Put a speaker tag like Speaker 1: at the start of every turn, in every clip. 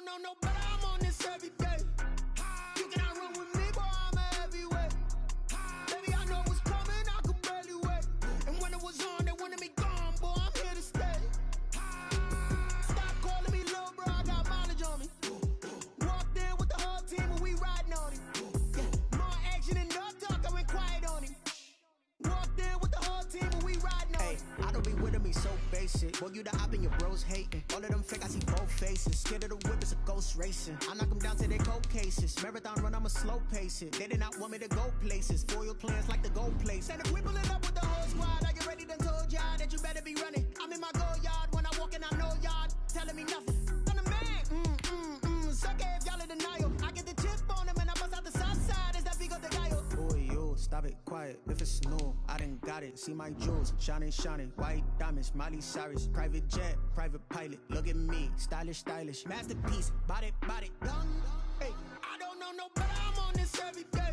Speaker 1: know no better, I'm on this every day. You cannot run with me, boy, I'm a heavyweight. Baby, I know what's coming, I could barely wait. And when it was on, they wanted me gone, boy, I'm here to stay. Stop calling me little bro, I got mileage on me. Walked in with the whole team and we riding on him. Yeah, more action and no talk, I went quiet on him. Walked in with the whole team and we riding on him. I don't be with me so basic. Boy, you the op and your bros hating. All of them fake, I see both faces. Scared of the whip, it's a ghost racing. I knock them down to their cold cases. Marathon run, I'ma slow pace it. They did not want me to go places. Foil plans like the gold place. And if we pull it up with the whole squad, are you ready? Done told y'all that you better be running. I'm in my go yard. When I walk in, I know y'all telling me nothing. I'm the man. Suck it if y'all in denial. I get the chip on them and I bust out the south side. Is that Vigo de Gallo? Boy, you stop it, quiet. If it's new, I done got it. See my jewels, shining, shining. White diamonds, Miley Cyrus. Private jet, private pilot. Look at me, stylish, stylish. Masterpiece, body, done. Hey, I don't know no better. I'm on this every day.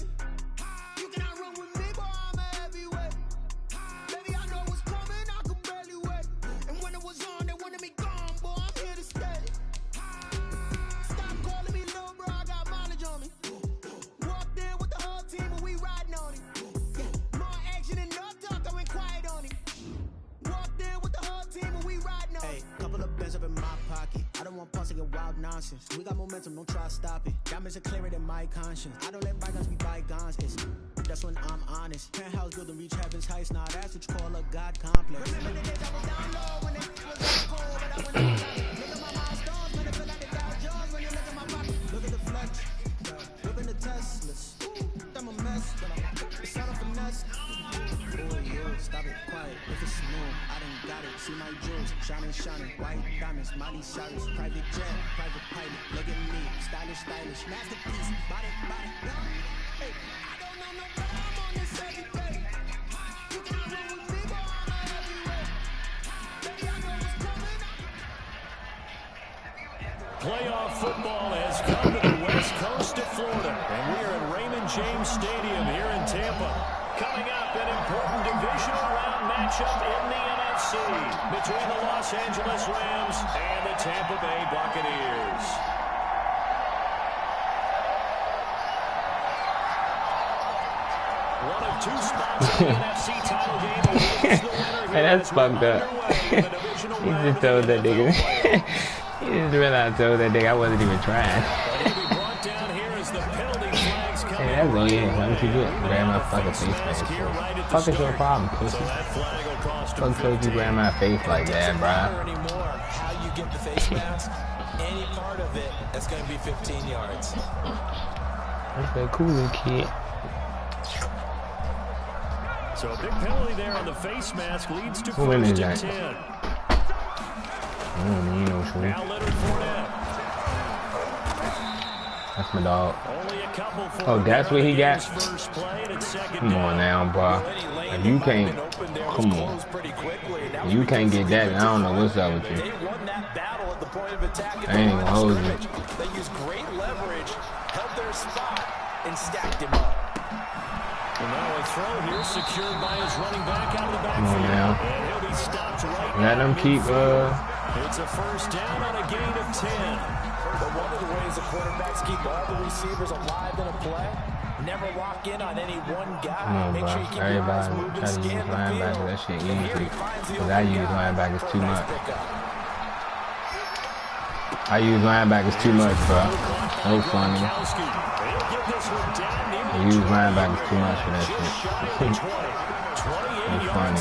Speaker 1: You cannot run with me, boy, I'm a heavyweight. Baby, I know what's coming, I could barely wait. And when it was on, they wanted me gone, boy, I'm here to stay. Stop calling me little bro, I got mileage on me. Walked in with the whole team and we riding on him. Yeah, more action and no talk, I went quiet on him. Walked in with the whole team and we riding on him. Hey, couple of bands up in my pocket. I don't want pause to get wild nonsense. We got momentum, don't try to stop it. Diamonds are clearer than my conscience. I don't let bygones be bygones. That's when I'm honest. Penthouse building reach heaven's heights. Nah, that's what you call a God complex. Remember the days I was down low when it was cold, but I went on top. Look at my milestones, man, it feel like the Dow Jones when you look at my pocket. Look at the flex, whipping the Teslas. I'm a mess, but it's not a finesse. Boy, yo, stop it, quiet. If it's new, I done got it. See my jewels, shining, shining. White diamonds, Miley Cyrus. Private jet, private pilot. Look at me, stylish, stylish. Masterpiece, body, done. Hey, I don't know no better. I'm on this every day. You cannot run with me, boy, I'm a heavyweight. Baby, I know what's coming.
Speaker 2: Playoff football has come to the west coast of Florida, and we are at Raymond James Stadium here in Tampa. Coming up, an important divisional round matchup in the NFC between the Los Angeles Rams and the Tampa Bay Buccaneers. One of two spots in the NFC title game awaits the winner here.
Speaker 3: Hey, that's fucked up. He just told that nigga. He just realized I told that nigga I wasn't even trying. Hey, that's all, yeah. Why don't you do it? Grab my fucking face, man. Fuck is your problem, pussy? Fuck told you grab my face like that, bruh.
Speaker 4: How you get the face mask, any part of it, that's going to be 15 yards.
Speaker 3: That's that cooler kid.
Speaker 2: So a big penalty there on the face mask leads to
Speaker 3: Who
Speaker 2: first
Speaker 3: and
Speaker 2: 10.
Speaker 3: I don't need no shit.
Speaker 2: Now Leonard Fournette.
Speaker 3: That's my dog.
Speaker 2: Only a couple for
Speaker 3: Oh, that's what he got?
Speaker 2: first play, and it's second
Speaker 3: Come on now, bro. If you can't, come on. If you can't get that, I don't know what's up with you. I ain't gonna hold you.
Speaker 4: They used great leverage, held their spot, and stacked him up.
Speaker 2: And now a throw here secured by his running back out of the
Speaker 3: Come on
Speaker 2: backfield.
Speaker 3: now.
Speaker 2: And he'll be stopped right
Speaker 3: Let
Speaker 2: now
Speaker 3: him keep,
Speaker 2: It's a first down on a gain of 10.
Speaker 4: But one of the ways the quarterbacks keep all the receivers alive in a play, never lock in on any one guy.
Speaker 3: come on,
Speaker 4: Make
Speaker 3: bro.
Speaker 4: sure you keep your eyes
Speaker 3: Everybody
Speaker 4: moving,
Speaker 3: try to use
Speaker 4: scan the
Speaker 3: linebacker.
Speaker 4: field.
Speaker 3: That shit
Speaker 4: And here
Speaker 3: easy.
Speaker 4: he finds the
Speaker 3: Because I
Speaker 4: open
Speaker 3: use
Speaker 4: guy.
Speaker 3: linebackers too
Speaker 4: Nice
Speaker 3: much.
Speaker 4: pickup.
Speaker 3: I use linebackers too much, bro. So funny. I use linebackers too much for that shit. So funny.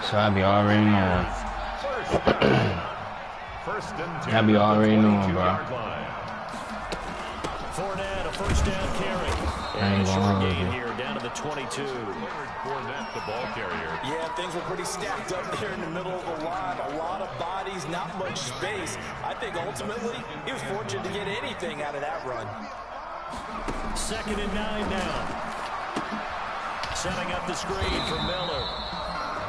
Speaker 3: So I be already knowing. I be already knowing, bro.
Speaker 2: Fournette, a first down carry.
Speaker 3: I ain't gonna hold
Speaker 2: gain
Speaker 3: you.
Speaker 2: here down to the 22.
Speaker 5: Fournette, the ball carrier.
Speaker 4: Yeah, things were pretty stacked up there in the middle of the line. A lot of bodies, not much space. I think ultimately he was fortunate to get anything out of that run.
Speaker 2: 2nd and 9 now. Setting up the screen for Miller.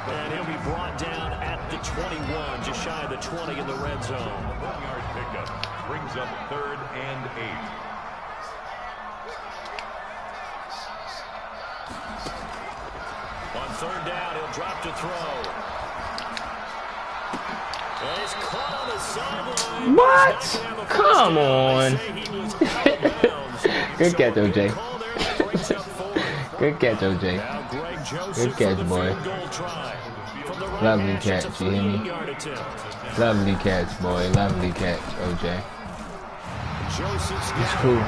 Speaker 2: And he'll be brought down at the 21, just shy of the 20 in the red zone.
Speaker 5: 1-yard pickup brings up 3rd and 8.
Speaker 2: On 3rd down, he'll drop to throw. He's caught on the sideline.
Speaker 3: What? Come on. Good catch, OJ. Good catch, OJ. Good catch, boy. Lovely catch, you hear me? Lovely catch, boy. Lovely catch, OJ. It's cool.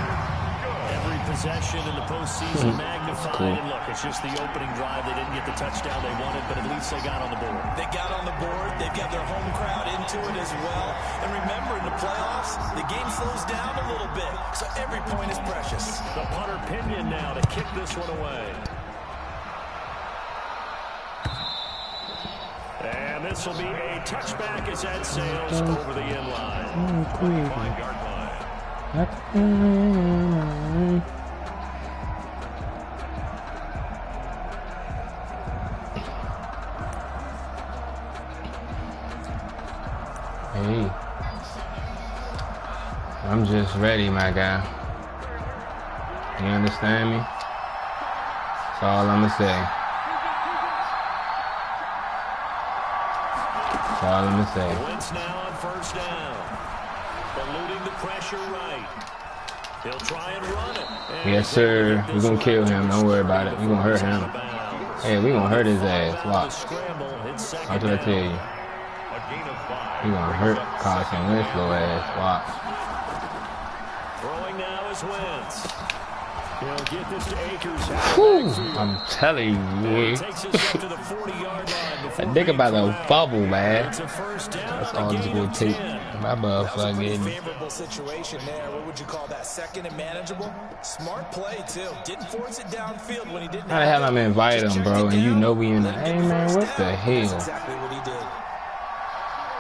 Speaker 2: Every possession in the postseason magnified.
Speaker 3: Cool.
Speaker 2: And look, it's just the opening drive. They didn't get the touchdown they wanted, but at least they got on the board.
Speaker 4: They got on the board. They've got their home crowd into it as well. And remember, in the playoffs, the game slows down a little bit, so every point is precious.
Speaker 2: The punter Pinion now to kick this one away. And this will be a touchback as that sails over the end line. 25-yard line.
Speaker 3: Hey, I'm just ready, my guy. You understand me? That's all I'ma say. That's all I'ma say.
Speaker 2: Wentz now on first down. Eluding the pressure right. He'll try and run it. And
Speaker 3: Yes, sir. We're gonna kill him. Don't worry about it. We're gonna hurt him. Hey, we're gonna hurt his ass. Watch. Watch what I tell you. We're gonna hurt Carson Wentz little ass. Watch.
Speaker 2: Throwing now is Wentz. He'll get this to Akers.
Speaker 3: Whew, I'm telling you, boy.
Speaker 2: Takes us up to the 40-yard line before
Speaker 3: Think about the bubble, man.
Speaker 2: it's a first down.
Speaker 3: That's all it's gonna take. My motherfucking.
Speaker 4: Favorable situation there. What would you call that? Second and manageable? Smart play, too. Didn't force it downfield when he didn't.
Speaker 3: How the hell I'm inviting him, bro? And you know we in the.
Speaker 4: Let him
Speaker 3: Hey,
Speaker 4: get
Speaker 3: man,
Speaker 4: first
Speaker 3: what the
Speaker 4: down.
Speaker 3: hell?
Speaker 4: That's exactly what he did.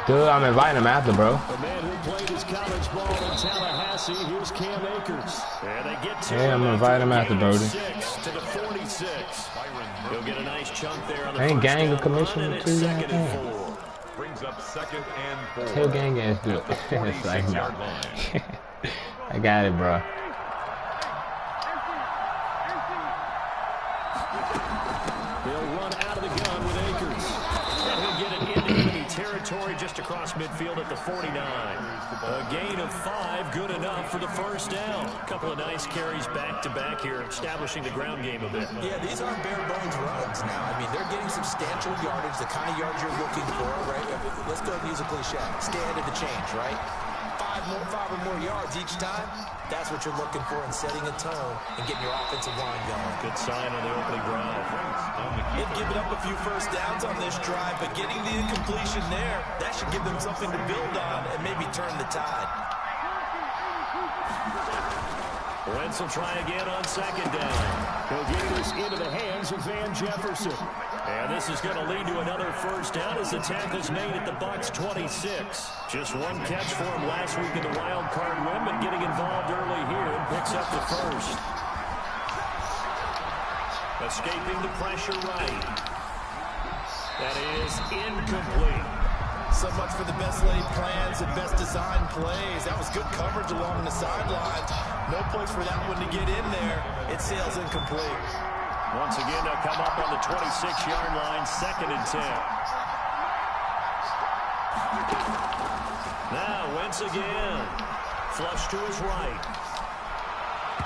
Speaker 3: Dude, I'm inviting him after, bro.
Speaker 2: The man who played his college ball in Tallahassee, here's Cam Akers. And they get to
Speaker 3: Yeah, I'm inviting him after, Brody.
Speaker 2: 6 to the 46. He'll get a nice chunk there on the
Speaker 3: Ain't
Speaker 2: first
Speaker 3: gang
Speaker 2: down
Speaker 3: a commission
Speaker 2: run, and it's
Speaker 3: too,
Speaker 2: second and
Speaker 3: goddamn.
Speaker 2: 4.
Speaker 5: Brings up 2nd and 4.
Speaker 3: Tell gang ass do it. It's like, no. I got it, bro.
Speaker 2: They'll run out of the gun with Akers. And he'll get it into enemy territory just across midfield at the 49. A gain of 5, good enough for the first down. A couple of nice carries back-to-back here, establishing the ground game a bit.
Speaker 4: Yeah, these aren't bare-bones runs now. I mean, they're getting substantial yardage, the kind of yards you're looking for, right? Let's go use a cliche. Stay ahead of the change, right? 5 or more yards each time. That's what you're looking for in setting a tone and getting your offensive line going.
Speaker 2: Good sign on the opening drive.
Speaker 4: They've given up a few first downs on this drive, but getting the incompletion there, that should give them something to build on and maybe turn the tide.
Speaker 2: Wentz will try again on second down. He'll get this into the hands of Van Jefferson. And this is going to lead to another first down as the tackle's made at the Bucs 26. Just one catch for him last week in the wild card win, but getting involved early here and picks up the first. Escaping the pressure right. That is incomplete.
Speaker 4: So much for the best laid plans and best designed plays. That was good coverage along the sidelines. No place for that one to get in there. It sails incomplete.
Speaker 2: Once again, they'll come up on the 26-yard line, 2nd and 10. Now, Wentz again. Flush to his right.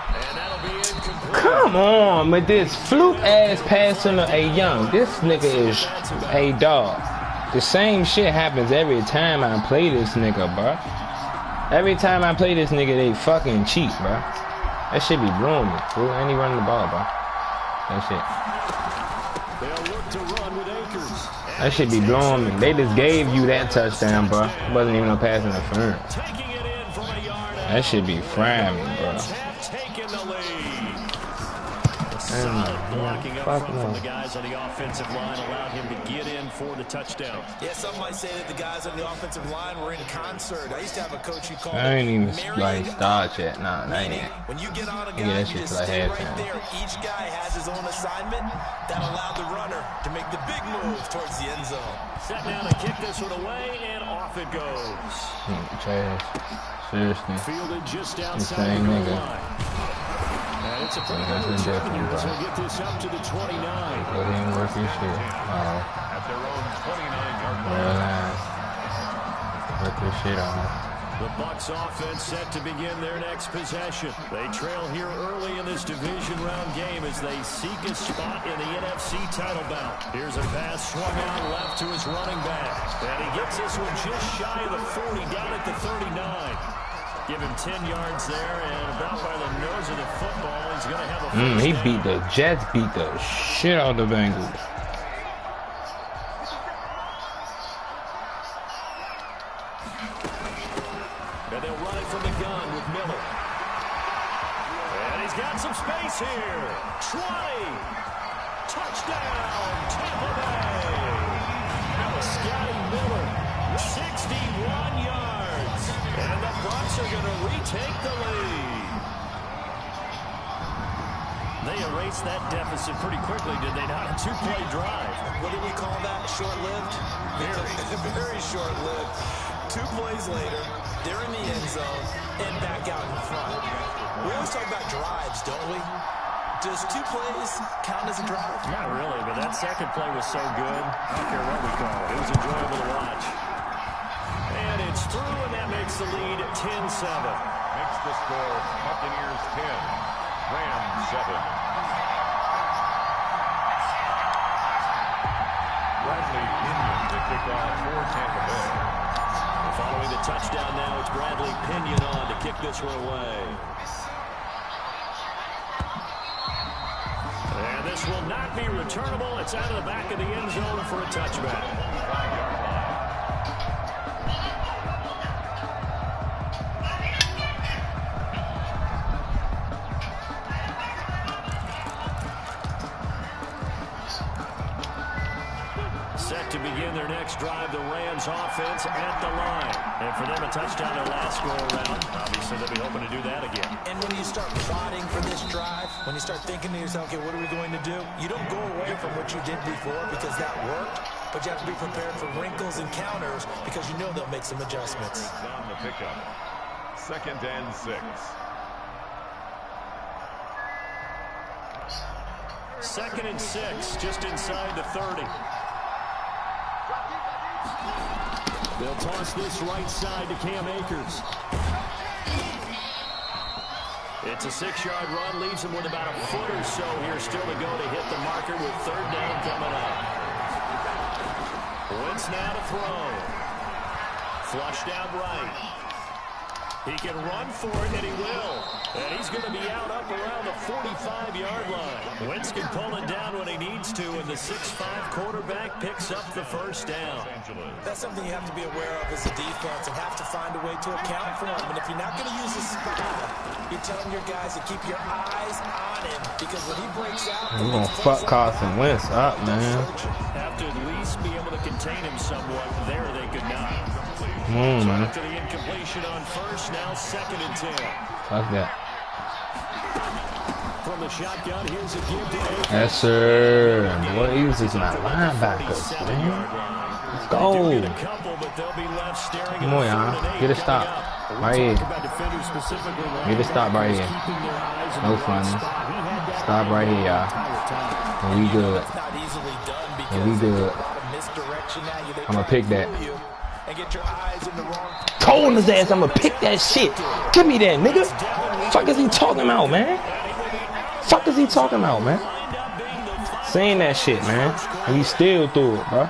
Speaker 2: And that'll be incomplete.
Speaker 3: Come on with this fluke-ass pass to a young. This nigga is a dog. The same shit happens every time I play this nigga, bro. Every time I play this nigga, they fucking cheat, bro. That shit be blowing me, fool. Ain't he running the ball, bro? That shit.
Speaker 2: They'll look to run with Akers.
Speaker 3: That shit be blowing me. They just gave you that touchdown, bro. It wasn't even a pass interference.
Speaker 2: Taking it in from a yard out.
Speaker 3: That shit be frying me, bro.
Speaker 2: Have taken the lead.
Speaker 3: Damn,
Speaker 2: Solid blocking up
Speaker 3: fuck
Speaker 2: front from
Speaker 3: no.
Speaker 2: the guys on the offensive line allowed him to get in for the touchdown.
Speaker 4: Yeah, some might say that the guys on the offensive line were in concert. I used to have a coach who called
Speaker 3: I ain't even
Speaker 4: marrying
Speaker 3: like start
Speaker 4: up.
Speaker 3: yet. Nah, that
Speaker 4: Meaning,
Speaker 3: ain't.
Speaker 4: when you get on a guy,
Speaker 3: Yeah, that
Speaker 4: you
Speaker 3: shit
Speaker 4: just
Speaker 3: till I
Speaker 4: stay
Speaker 3: had
Speaker 4: right
Speaker 3: time.
Speaker 4: there. Each guy has his own assignment that allowed the runner to make the big move towards the end zone.
Speaker 2: Set down to kick this one away, and off it goes.
Speaker 3: Trash. Seriously.
Speaker 2: Fielded just
Speaker 3: The
Speaker 2: outside
Speaker 3: same
Speaker 2: the goal
Speaker 3: nigga.
Speaker 2: line. And it's a pretty
Speaker 3: Yeah,
Speaker 2: good
Speaker 3: that's
Speaker 2: return
Speaker 3: different,
Speaker 2: here as
Speaker 3: bro.
Speaker 2: we'll get this up to the 29.
Speaker 3: Go ahead and work your shit. Oh,
Speaker 5: At their own 29-yard line.
Speaker 3: real ass. Put this shit on.
Speaker 2: The Bucs offense set to begin their next possession. They trail here early in this division round game as they seek a spot in the NFC title bout. Here's a pass swung out left to his running back. And he gets this one just shy of the 40, down at the 39. Give him 10 yards there, and about by the nose of the football, he's going to have a first
Speaker 3: He
Speaker 2: down.
Speaker 3: beat the Jets, beat the shit out of the Bengals.
Speaker 2: And they'll run it from the gun with Miller. And he's got some space here. 20. Touchdown, Tampa Bay. That was Scotty Miller. 61 yards. And the Bucs are going to retake the lead. They erased that deficit pretty quickly, did they not? A two-play drive.
Speaker 4: What do we call that? Short-lived? Very short-lived. 2 plays later, they're in the end zone and back out in front. We always talk about drives, don't we? Does 2 plays count as a drive?
Speaker 2: Not really, but that second play was so good. I don't care what we call it. It was enjoyable to watch. And it's through, and that makes the lead 10-7.
Speaker 5: Makes the score Buccaneers 10, Rams 7. Bradley Pinion to kick off for Tampa Bay.
Speaker 2: Following the touchdown now, it's Bradley Pinion on to kick this one away. And this will not be returnable. It's out of the back of the end zone for a touchback.
Speaker 5: 5-yard line.
Speaker 2: Set to begin their next drive, the Rams offense at the line. And for them, a touchdown their last go-around. Obviously, they'll be hoping to do that again.
Speaker 4: And when you start plotting for this drive, when you start thinking to yourself, okay, what are we going to do? You don't go away from what you did before because that worked, but you have to be prepared for wrinkles and counters because you know they'll make some adjustments.
Speaker 5: On the pickup. 2nd and 6.
Speaker 2: Second and 6, just inside the 30. They'll toss this right side to Cam Akers. It's a 6-yard run, leaves him with about a foot or so here still to go to hit the marker with 3rd down coming up. Wentz now to throw. Flushed out right. He can run for it, and he will. And he's going to be out up around the 45-yard line. Wentz can pull it down when he needs to, and the 6'5 quarterback picks up the first down.
Speaker 4: That's something you have to be aware of as a defense and have to find a way to account for him. And if you're not going to use a spot, you're telling your guys to keep your eyes on him because when he breaks out,
Speaker 3: We're going to fuck Carson Wentz up, man.
Speaker 2: Have to at least be able to contain him somewhat. There they could not.
Speaker 3: Come on, man.
Speaker 2: After the incompletion on first, now 2nd and 10.
Speaker 3: Fuck that.
Speaker 2: From the shotgun, here's a give to Akers.
Speaker 3: Yes, sir. Boy, these is my linebackers, man. Let's go.
Speaker 2: Get a couple, but they'll be left staring.
Speaker 3: Come on, y'all. Get a stop. Right here. Get a stop right here. No funny. Stop right here, y'all. And we good. And we good. I'm going to pick that. Told his ass I'm going to pick that shit. Give me that, nigga. Fuck is he talking about, man? Fuck is he talking about, man? Saying that shit, man. And he still threw it, bro.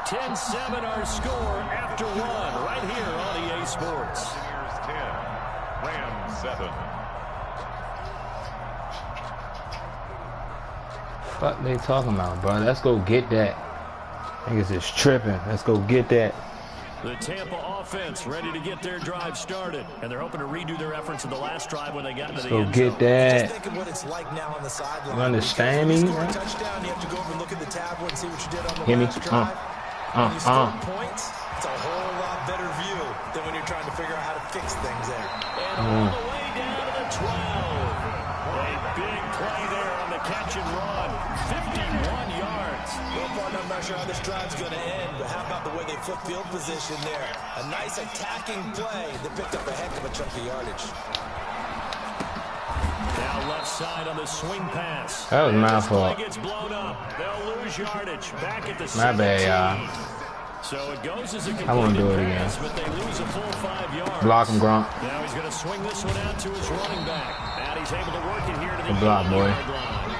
Speaker 2: 10-7 our score after 1 right here on EA Sports.
Speaker 5: Rams 7.
Speaker 3: Fuck they talking about, bro? Let's go get that. Niggas is tripping. Let's go get that.
Speaker 2: The Tampa offense ready to get their drive started, and they're hoping to redo their efforts in the last drive when they got into the end zone.
Speaker 3: Go get that.
Speaker 4: Just think of what it's like now on the sideline.
Speaker 3: You understand me?
Speaker 4: When you score a touchdown, you have to go over and look at the tablet and see what you did on the
Speaker 3: Hear me?
Speaker 4: last drive. When you score points, it's a whole lot better view than when you're trying to figure out how to fix things there.
Speaker 2: And all the way down to the 12. A big play there on the catch and run. 51 yards.
Speaker 4: Well, partner, I'm not sure how this drive's going to end, but how about the way they flip field position there? A nice attacking play that picked up a heck of a chunk of yardage.
Speaker 2: Now left side on the swing pass.
Speaker 3: That was my fault.
Speaker 2: Gets blown up. They'll lose yardage. Back at the
Speaker 3: My bad, y'all.
Speaker 2: So it goes as a
Speaker 3: I want to do it again.
Speaker 2: pass, but they lose a full 5 yards.
Speaker 3: Block him, Gronk.
Speaker 2: Now he's going to swing this one out to his running back. And he's able to work it here to the
Speaker 3: block, boy.
Speaker 2: 8-yard line.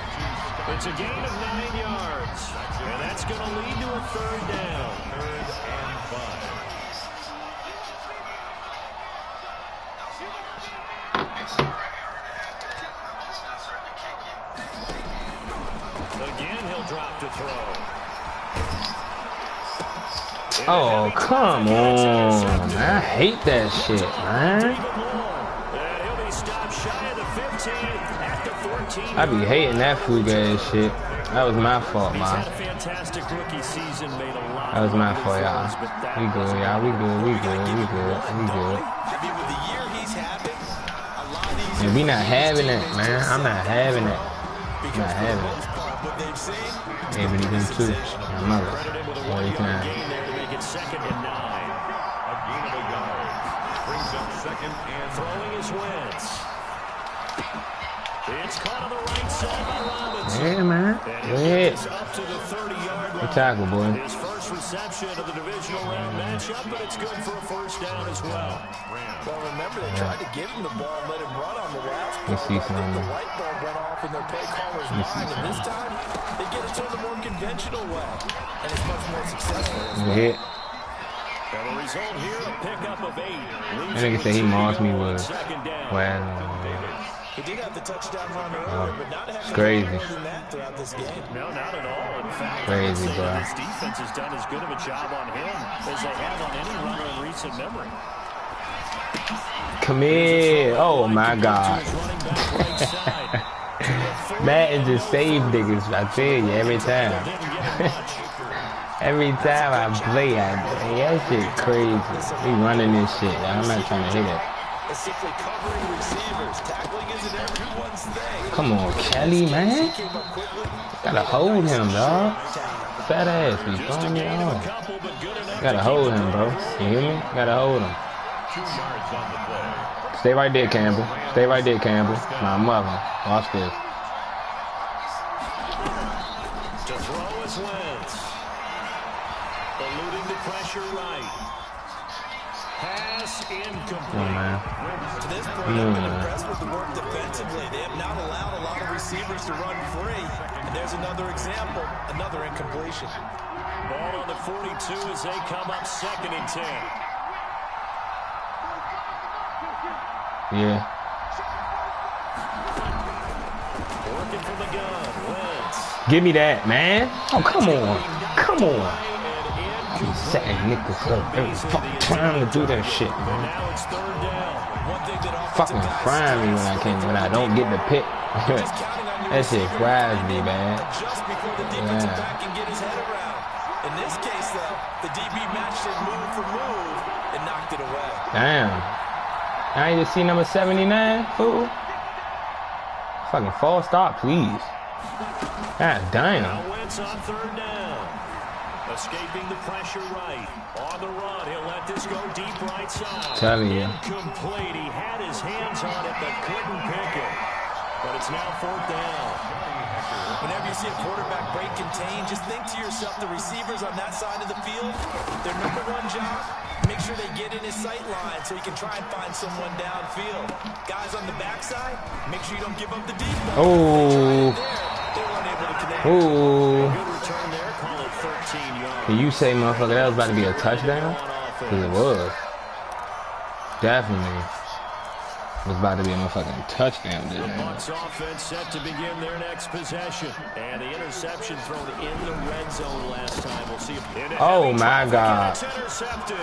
Speaker 2: It's a gain of 9 yards. And that's going to lead to a 3rd down. 3rd and 5. Again, he'll drop to throw.
Speaker 3: Oh, come on. I hate that shit, man. I be hating that fluke ass shit. That was my fault, man. That was my fault, y'all. We good, y'all. We good, we good, we good, we good. And we not having it, man. I'm not having it. I'm not having it. Hey, but he them too. My mother. All the time.
Speaker 2: Second and 9. A gain of a yard. Brings up second and throwing his Wentz. It's caught on the right side by Robinson.
Speaker 3: Yeah, man. Yeah.
Speaker 2: Up to the 30-yard line.
Speaker 3: Good tackle, boy.
Speaker 2: His first reception of the divisional round matchup, but it's good for a 1st down as well.
Speaker 4: Well, remember, they tried to give him the ball and let him run on the last play.
Speaker 3: Let's see some.
Speaker 4: The light bulb went off in their play caller's mind, and this time, they get it to the more conventional way. And it's much more successful.
Speaker 3: Hit.
Speaker 2: And the result here, a pickup of 8.
Speaker 3: That nigga said he mossed me with well.
Speaker 4: He did have the touchdown run earlier, but not
Speaker 3: It's crazy.
Speaker 4: more than that throughout this game.
Speaker 2: No, not at all. In fact,
Speaker 3: Crazy, bro.
Speaker 2: this defense has done as good of a job on him as they have on any runner in recent memory.
Speaker 3: Come here. Oh, my God. Madden just saved niggas. I tell you, every time. Every time I play, that shit crazy. We running this shit. I'm not trying to hit it. Come on, Kelly, man. Gotta hold him, dog. Fat ass be throwing me off. Gotta hold him, bro. You hear me? Gotta hold him. Stay right there, Campbell. Stay right there, Campbell. My mother. Watch this.
Speaker 2: To throw his Wentz. Eluding the pressure right. Pass incomplete.
Speaker 3: Oh, man.
Speaker 4: To this point, I've been impressed with the work defensively. They have not allowed a lot of receivers to run free. And there's another example, another incompletion.
Speaker 2: Ball on the 42 as they come up 2nd and 10.
Speaker 3: Yeah.
Speaker 2: Working from the gun. Wentz.
Speaker 3: Give me that, man. Oh, come on. Come on. I'm setting niggas up every fucking time to do that shit, man.
Speaker 2: Now it's 3rd down.
Speaker 3: Fucking frying me when I don't get the pick. That shit fries me, man.
Speaker 4: Just before the defensive back can get his head around. In this case, though, the DB matched it move for move and knocked it away.
Speaker 3: Damn. I ain't just see number 79, fool. Fucking false start, please. God damn.
Speaker 2: Now Wentz on 3rd down. Escaping the pressure right. On the run, he'll let this go deep right side.
Speaker 3: Telling you.
Speaker 2: Incomplete. He had his hands on it, but couldn't pick it. But it's now 4th down.
Speaker 4: Whenever you see a quarterback break contain, just think to yourself, the receivers on that side of the field, their number one job, make sure they get in his sight line so he can try and find someone downfield. Guys on the backside, make sure you don't give up the deep ball.
Speaker 3: Oh.
Speaker 4: They weren't able to connect.
Speaker 3: Oh.
Speaker 2: Good return there. Call it 13 yards.
Speaker 3: Can you say, motherfucker, that was about to be a touchdown? Because it was. Definitely. It was about to be a motherfucking touchdown.
Speaker 2: The Bucs offense set to begin their next possession. And the interception thrown in the red zone last time. We'll see if
Speaker 3: oh, my God.
Speaker 2: it's intercepted.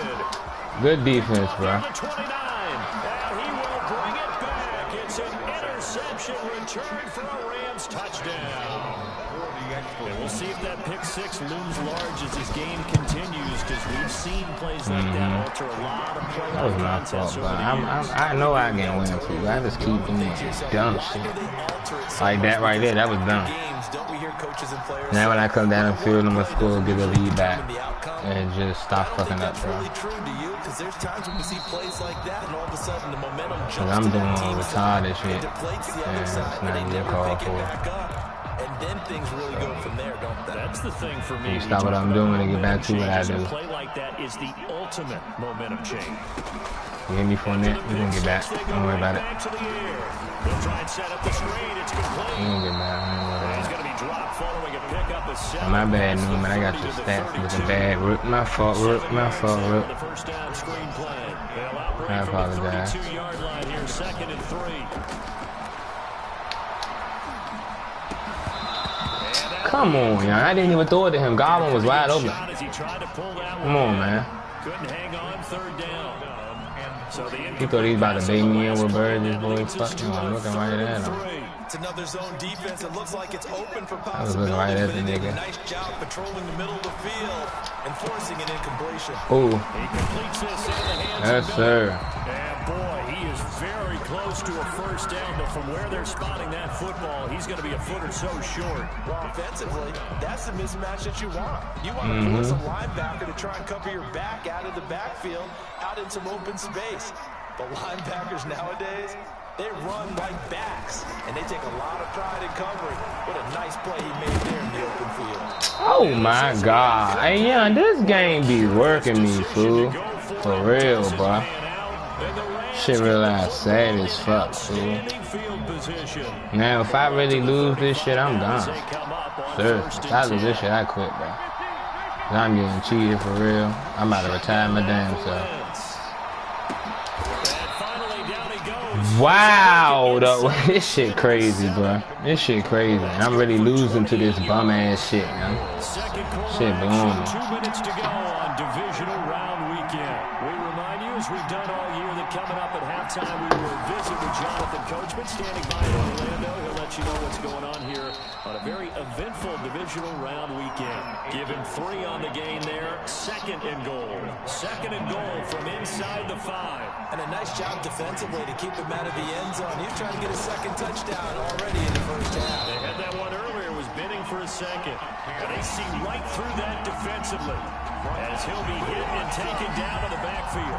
Speaker 3: Good defense, bro.
Speaker 2: Number 29. And he will bring it back. It's an interception return for a Rams touchdown. And we'll see if that pick 6 looms large as this game continues, because we've seen plays like that alter a lot of playoff
Speaker 3: That was my fault, but I know I can't win it, too. I just keep doing dumb shit. Like that right there, that was dumb. Now when I come down the field, I'm going to score, get the lead back, and just stop fucking up, bro. Because I'm doing all retarded shit, and it's not even called for.
Speaker 4: and then things really go from there, don't they?
Speaker 2: That's the thing for me.
Speaker 3: Stop what I'm doing and get back to what I do.
Speaker 2: A play like that is the ultimate momentum change.
Speaker 3: You hit me for a net, we're gonna get back. Don't worry about it.
Speaker 2: They'll try and set up the screen. It's complete.
Speaker 3: You gonna get back.
Speaker 2: He's going to be dropped following a pickup of 7.
Speaker 3: My bad, Newman. I got your stats looking bad. Rook, my fault, Rook. My fault, Rook.
Speaker 2: The first down screen play. They'll operate
Speaker 3: I apologize.
Speaker 2: from the 32-yard line here, 2nd and 3.
Speaker 3: Come on, y'all. I didn't even throw it to him. Godwin was wide open. Come on, man.
Speaker 2: Couldn't hang on, 3rd down. So
Speaker 3: He thought he was about to bait me in with Bird. This boy fucking looking right at him.
Speaker 4: It's another zone defense. It looks like it's open for
Speaker 3: I was looking right at the nigga.
Speaker 4: Nice job patrolling the middle of the field and forcing an incompletion.
Speaker 3: Ooh.
Speaker 2: He completes this in the hands
Speaker 3: Yes, sir.
Speaker 2: And boy, he is very close to a first down, but from where they're spotting that football, he's going to be a foot or so short.
Speaker 4: Well, offensively, that's the mismatch that you want. You want to force a linebacker to try and cover your back out of the backfield, out in some open space. But linebackers nowadays, they run like backs, and they take a lot of pride in covering. What a nice play he made there in the open field.
Speaker 3: Oh, my God. Hey, yeah, this game be working me, fool. For real, bro. Shit real sad as fuck, fool. Now, if I really lose this shit, I'm gone. Sir, if I lose this shit, I quit, bro. I'm getting cheated for real. I'm about to retire my damn self. Wow, though. This shit crazy, bro. This shit crazy. I'm really losing to this bum ass shit, man. Shit blowing me.
Speaker 2: 2 minutes to go on divisional round weekend. We remind you, as we've done all year, that coming up at halftime, we will visit with Jonathan Coachman standing by in Orlando. He'll let you know what's going on here on a very eventful divisional round weekend. Give him 3 on the game there. 2nd and goal. 2nd and goal from inside the 5.
Speaker 4: And a nice job defensively to keep him out of the end zone. He's trying to get a 2nd touchdown already in the first half.
Speaker 2: They had that one earlier, was bidding for a 2nd. And they see right through that defensively as he'll be hit and taken down to the backfield.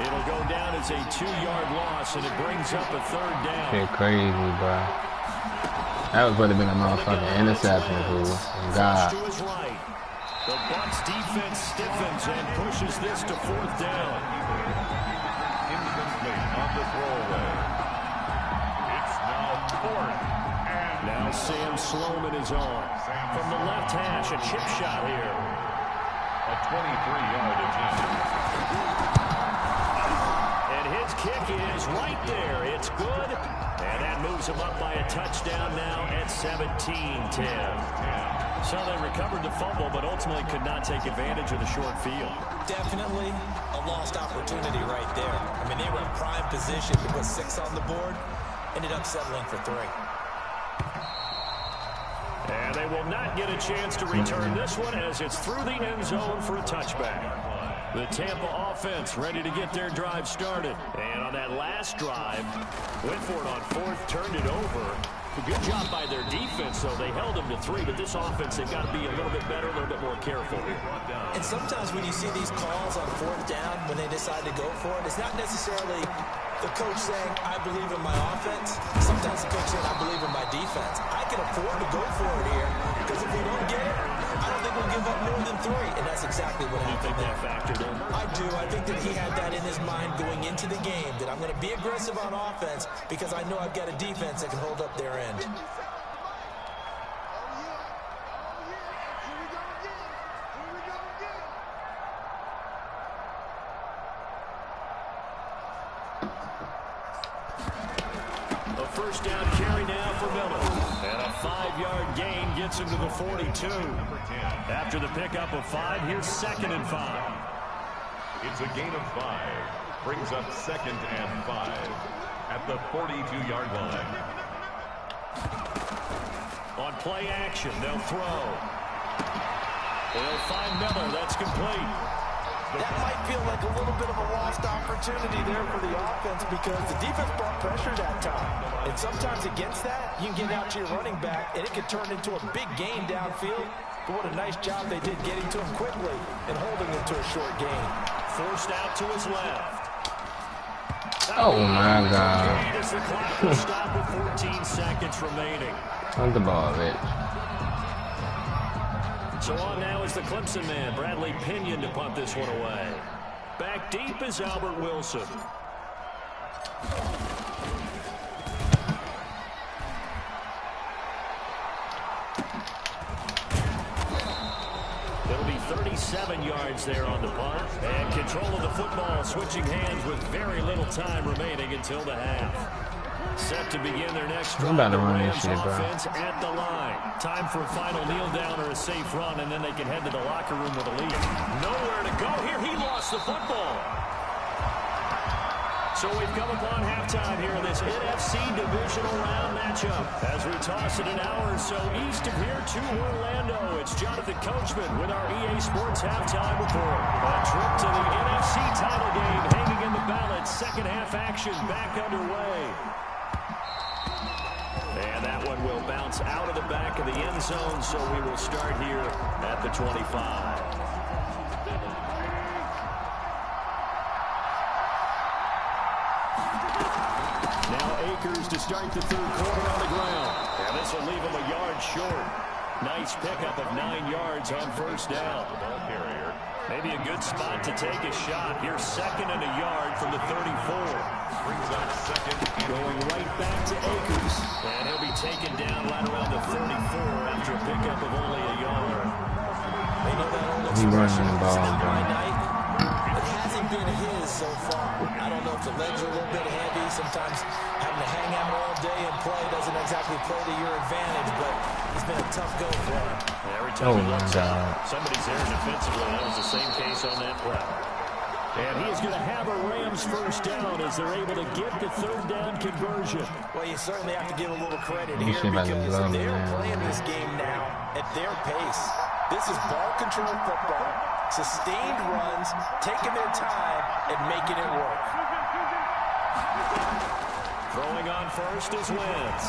Speaker 2: It'll go down as a 2-yard loss, and it brings up a 3rd down.
Speaker 3: Shit crazy, bro. That was would have been a motherfucking interception, fool. God.
Speaker 2: The Bucs defense stiffens and pushes this to 4th down.
Speaker 5: Incomplete on the throwaway. It's now 4th. And
Speaker 2: now Sam Sloman is on. From the left hash, a chip shot here.
Speaker 5: A 23-yard attempt.
Speaker 2: And his kick is right there. It's good. And that moves him up by a touchdown now at 17-10. So they recovered the fumble, but ultimately could not take advantage of the short field.
Speaker 4: Definitely a lost opportunity right there. I mean, they were in prime position to put 6 on the board. Ended up settling for 3.
Speaker 2: And they will not get a chance to return this one as it's through the end zone for a touchback. The Tampa offense ready to get their drive started. And on that last drive, went for it on 4th, turned it over. A good job by their defense, though. They held them to 3, but this offense, they've got to be a little bit better, a little bit more careful.
Speaker 4: And sometimes when you see these calls on 4th down, when they decide to go for it, it's not necessarily the coach saying, I believe in my offense. Sometimes the coach saying, I believe in my defense. I can afford to go for it here, because if we don't get it, I don't think we'll give up more than 3. And that's exactly what happened there.
Speaker 2: Factored in?
Speaker 4: I do. I think that he had that in his mind going into the game, that I'm going to be aggressive on offense because I know I've got a defense that can hold up their end.
Speaker 2: A first down carry now for Miller. And a 5-yard gain gets him to the 42. After the pickup of 5, here's 2nd and 5.
Speaker 5: It's a gain of 5. Brings up 2nd and 5 at the 42-yard line.
Speaker 2: On play action, they'll throw. They'll find Miller. That's complete.
Speaker 4: That might feel like a little bit of a lost opportunity there for the offense because the defense brought pressure that time. And sometimes against that, you can get out to your running back, and it can turn into a big gain downfield. But what a nice job they did getting to him quickly and holding him to a short gain.
Speaker 2: Forced out to his left.
Speaker 3: Oh, my God.
Speaker 2: As the clock will stop with 14 seconds remaining.
Speaker 3: On the ball, Rich.
Speaker 2: So on now is the Clemson man, Bradley Pinion, to punt this one away. Back deep is Albert Wilson. It'll be 37 yards there on the punt. And control of the football, switching hands with very little time remaining until the half. Set to begin their next drive.
Speaker 3: I'm about to
Speaker 2: the
Speaker 3: run
Speaker 2: Rams
Speaker 3: this shit, bro.
Speaker 2: offense at the line. Time for a final kneel down or a safe run, and then they can head to the locker room with a lead. Nowhere to go here. He lost the football. So we've come upon halftime here in this NFC divisional round matchup. As we toss it an hour or so east of here to Orlando, it's Jonathan Coachman with our EA Sports halftime report. A trip to the NFC title game hanging in the balance. Second half action back underway. And that one will bounce out of the back of the end zone, so we will start here at the 25. To start the third quarter on the ground. And this will leave him a yard short. Nice pickup of 9 yards on first down. Maybe a good spot to take a shot. Here's second and a yard from the 34.
Speaker 5: Brings up second.
Speaker 2: Going right back to Akers. And he'll be taken down right around the 34 after a pickup of only a yard.
Speaker 4: They know that old
Speaker 3: He running
Speaker 4: expression,
Speaker 3: the ball,
Speaker 4: it's not
Speaker 3: bro.
Speaker 4: my night. It hasn't been his so far. I don't know if the legs are a little bit heavy. Sometimes having to hang out all day and play doesn't exactly play to your advantage, but it's been a tough go for him.
Speaker 2: Every time he looks
Speaker 3: God.
Speaker 2: out, somebody's there defensively. That was the same case on that play. And he is going to have a Rams first down as they're able to get the third down conversion.
Speaker 4: Well, you certainly have to give a little credit
Speaker 3: You
Speaker 4: here
Speaker 3: should have
Speaker 4: because
Speaker 3: blown
Speaker 4: they're
Speaker 3: him out.
Speaker 4: playing this game now at their pace. This is ball control football, sustained runs, taking their time and making it work.
Speaker 2: Throwing on first is Wentz.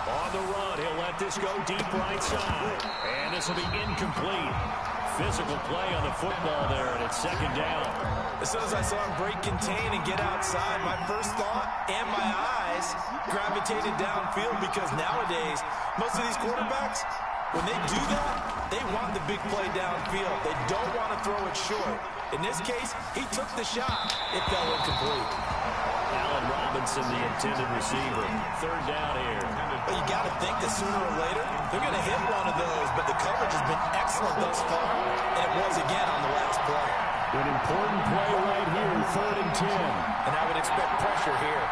Speaker 2: On the run, he'll let this go deep right side. And this will be incomplete. Physical play on the football there, and it's second down.
Speaker 4: As soon as I saw him break contain and get outside, my first thought and my eyes gravitated downfield because nowadays, most of these quarterbacks, when they do that, they want the big play downfield. They don't want to throw it short. In this case, he took the shot. It fell incomplete.
Speaker 2: Allen Robinson, the intended receiver. Third down here.
Speaker 4: But you got to think that sooner or later, they're going to hit one of those. But the coverage has been excellent thus far, and it was again on the last play.
Speaker 2: An important play right here, 3rd and 10.
Speaker 4: And I would expect pressure here.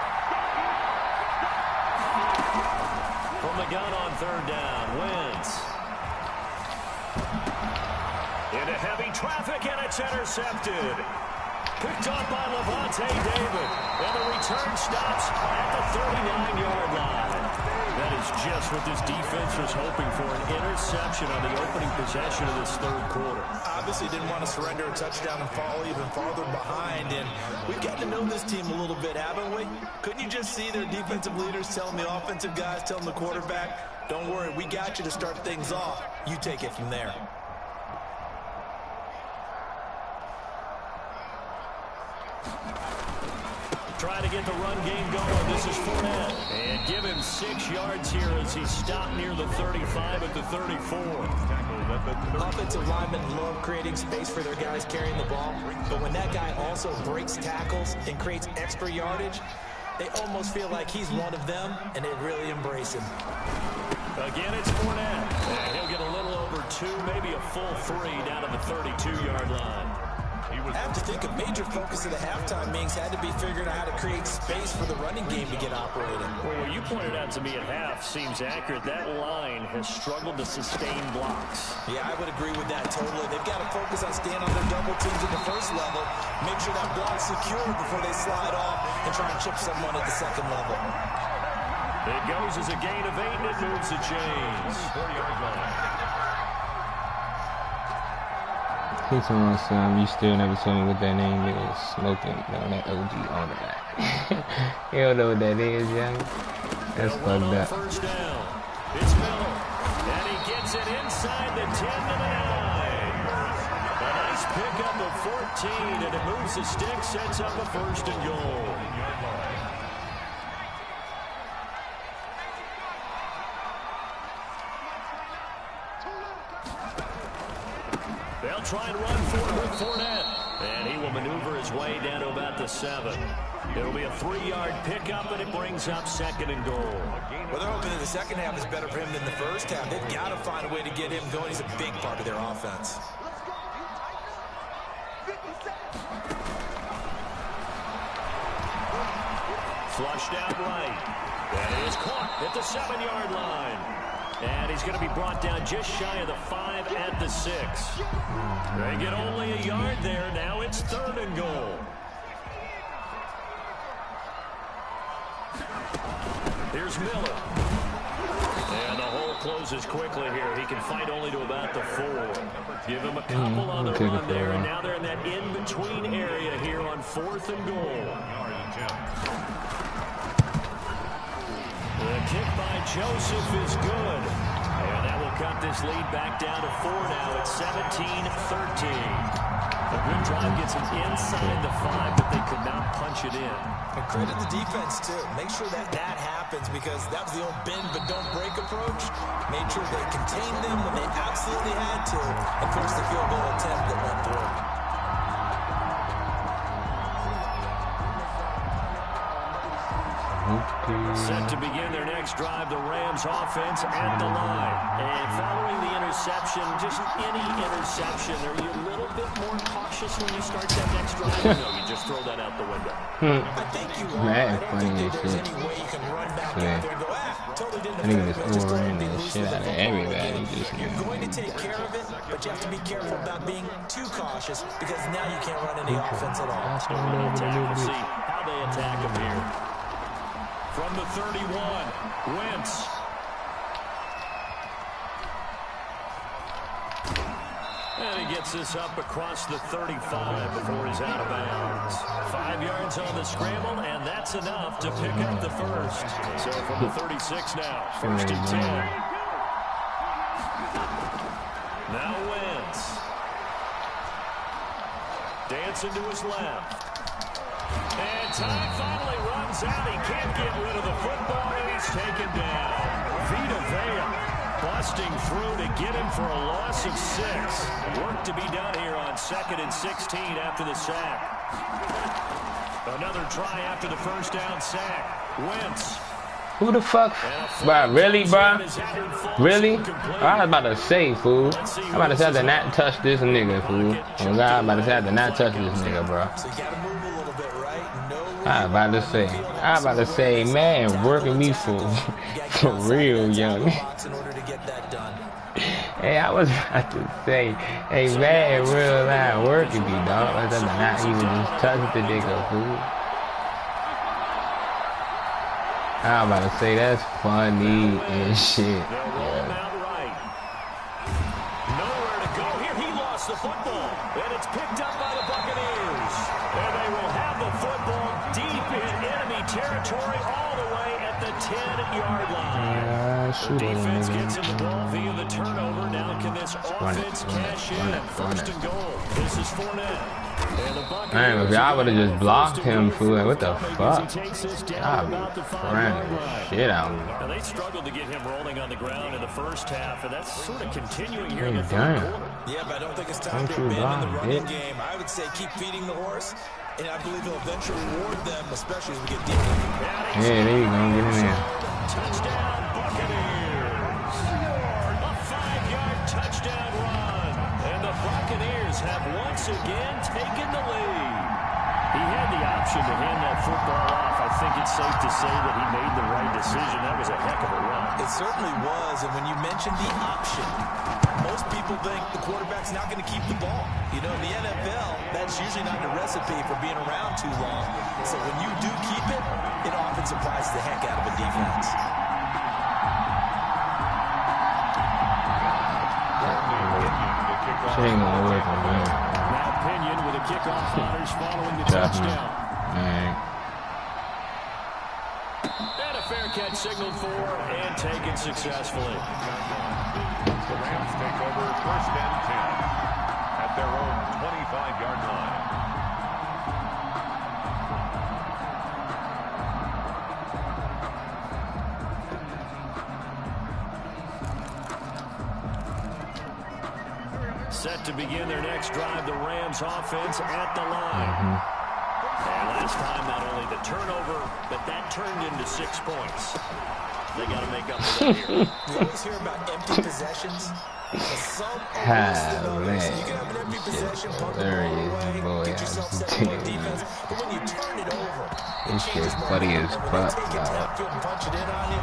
Speaker 2: From the gun on third down, Wentz. Into heavy traffic, and it's intercepted. Picked up by Levante David. And the return stops at the 39-yard line. That is just what this defense was hoping for, an interception on the opening possession of this third quarter.
Speaker 4: Obviously didn't want to surrender a touchdown and fall even farther behind. And we've gotten to know this team a little bit, haven't we? Couldn't you just see their defensive leaders telling the offensive guys, telling the quarterback, don't worry, we got you to start things off. You take it from there.
Speaker 2: Trying to get the run game going. This is Fournette. And give him 6 yards here as he stopped near the 35 at the 34.
Speaker 4: Offensive linemen love creating space for their guys carrying the ball. But when that guy also breaks tackles and creates extra yardage, they almost feel like he's one of them, and they really embrace him.
Speaker 2: Again, it's Fournette. And he'll get a little over 2, maybe a full 3 down to the 32-yard line.
Speaker 4: I have to think a major focus of the halftime meetings had to be figuring out how to create space for the running game to get operating.
Speaker 2: Well, what you pointed out to me at half seems accurate. That line has struggled to sustain blocks.
Speaker 4: Yeah, I would agree with that totally. They've got to focus on staying on their double teams at the first level, make sure that block's secured before they slide off and try and chip someone at the second level.
Speaker 2: It goes as a gain of 8, and it moves the chains. 4-yard line.
Speaker 3: He's on some, you still never told me what that name is. Smoking on that OG on that. You don't know what that is, young. That's fucked up.
Speaker 2: First down. It's Miller. And he gets it inside the 10 to the 9. A nice pickup of 14, and it moves the stick, sets up a 1st and goal. They'll try and run for it with Fournette. And he will maneuver his way down to about the 7. It'll be a 3-yard pickup, and it brings up 2nd and goal.
Speaker 4: Well, they're hoping that the second half is better for him than the first half. They've got to find a way to get him going. He's a big part of their offense.
Speaker 2: Flushed out right. And it is caught at the 7-yard line. And he's going to be brought down just shy of the 5 at the 6. They get only a yard there. Now it's 3rd and goal. Here's Miller. And the hole closes quickly here. He can fight only to about the 4. Give him a couple on the run there. And now they're in that in-between area here on 4th and goal. The kick by Joseph is good. And that will cut this lead back down to 4 now. It's 17-13. A good drive gets them inside the 5, but they could not punch it in.
Speaker 4: And credit the defense, too. Make sure that happens, because that was the old bend but don't break approach. Made sure they contained them when they absolutely had to. Of course, the field goal attempt that went through.
Speaker 2: Set to begin their next drive, the Rams offense at the line. And following the interception, just any interception, are you a little bit more cautious when you start that next drive? No, you just throw that out the window.
Speaker 4: I think you are. I don't think that there's any way you can run back out there and go, totally didn't affect me. Just going to be loose with the football. You're going to take care of it, but you have to be careful about being too cautious, because now you can't run any offense at all.
Speaker 2: We'll see how they attack him here. From the 31, Wentz. And he gets this up across the 35 before he's out of bounds. 5 yards on the scramble, and that's enough to pick up the first. So from the 36 now, 1st and 10. Now Wentz. Dancing to his left. And time finally runs out. He can't get rid of the football, and he's taken down. Vita Vea busting through to get him for a loss of 6. Work to be done here on 2nd and 16 after the sack. Another try after the first down sack. Wentz.
Speaker 3: Who the fuck? Bro, really, bro? Really? I was about to say, fool. I'm about to say I did not touch this nigga, fool. Oh, God, I'm about to say I did not touch this nigga, bro.
Speaker 4: So you got to move a little bit, right?
Speaker 3: I was about to say, man, working me for real, young. Hey, I was about to say, hey, man, real life working me, dog. I was not even just touch the nigga, fool. I'm about to say that's funny and shit. Yeah.
Speaker 2: Nowhere to go here. He lost the football, and it's picked up by the Buccaneers. And they will have the football deep in enemy territory, all the way at the 10-yard line. The defense gets in the ball via the turnover. Now can this offense cash in? 1st and goal. This is Fournette.
Speaker 3: Man, if y'all would have just blocked him, fool, what the fuck? I'd be crying the shit out of me.
Speaker 2: Now they struggled to get him rolling on the ground in the first half, and that's sort of continuing here in the third quarter.
Speaker 4: Yeah, but I don't think it's time to abandon the running game. I would say keep feeding the horse, and I believe he'll eventually reward them, especially as we get deeper.
Speaker 3: Yeah, there you go, get in there.
Speaker 2: Touchdown, Buccaneers. A 5-yard touchdown run, and the Buccaneers have once again taken the lead. He had the option to hand that football off. I think it's safe to say that he made the right decision. That was a heck of a run.
Speaker 4: It certainly was, and when you mentioned the option, most people think the quarterback's not going to keep the ball. You know, in the NFL, that's usually not a recipe for being around too long. So when you do keep it, it often surprises the heck out of a defense.
Speaker 3: Shit ain't gonna work on me.
Speaker 2: Now Pinion with a kickoff honors following the touchdown. And a fair catch signaled for and taken successfully.
Speaker 5: The Rams take over 1st and 10 at their own 25-yard line.
Speaker 2: Set to begin their next drive, the Rams offense at the line. And last time, not only the turnover, but that turned into 6 points. They got to make up for that here.
Speaker 4: You always hear about empty possessions. Some are worse than others. You can have an empty possession, punt the ball away, get yourself set for defense. But when you turn it over, it changes
Speaker 3: funny as fuck,
Speaker 4: take it downfield and punch it in on you,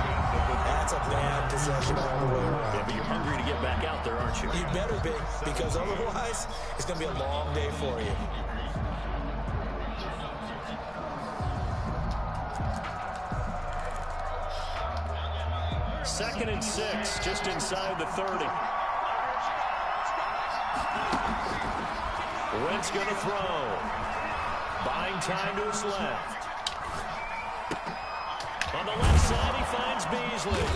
Speaker 4: that's a bad possession all the way around.
Speaker 2: Yeah, but you're hungry to get back out there, aren't you?
Speaker 4: You better be, because otherwise, it's going to be a long day for you.
Speaker 2: Second and 6, just inside the 30. Wentz going to throw. Buying time to his left. On the left side, he finds Beasley.